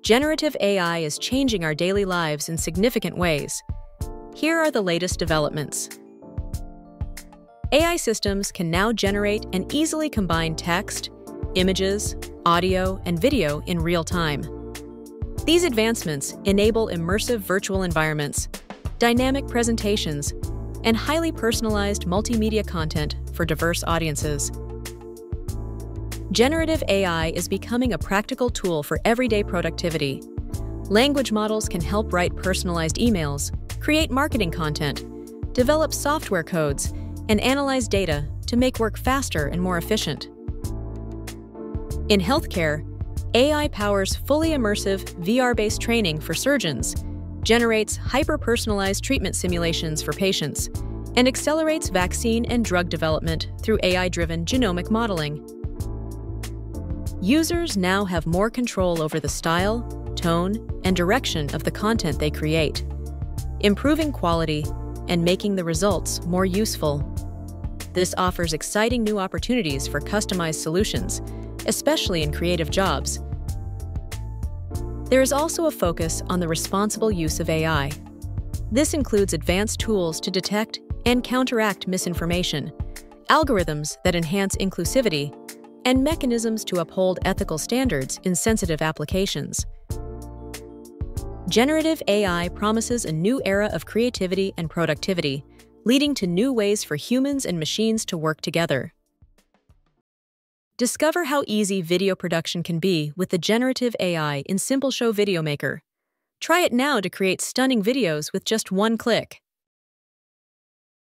Generative AI is changing our daily lives in significant ways. Here are the latest developments. AI systems can now generate and easily combine text, images, audio, and video in real time. These advancements enable immersive virtual environments, dynamic presentations, and highly personalized multimedia content for diverse audiences. Generative AI is becoming a practical tool for everyday productivity. Language models can help write personalized emails, create marketing content, develop software codes, and analyze data to make work faster and more efficient. In healthcare, AI powers fully immersive, VR-based training for surgeons, generates hyper-personalized treatment simulations for patients, and accelerates vaccine and drug development through AI-driven genomic modeling. Users now have more control over the style, tone, and direction of the content they create, improving quality and making the results more useful. This offers exciting new opportunities for customized solutions, especially in creative jobs. There is also a focus on the responsible use of AI. This includes advanced tools to detect and counteract misinformation, algorithms that enhance inclusivity, and mechanisms to uphold ethical standards in sensitive applications. Generative AI promises a new era of creativity and productivity, leading to new ways for humans and machines to work together. Discover how easy video production can be with the generative AI in simpleshow Video Maker. Try it now to create stunning videos with just one click.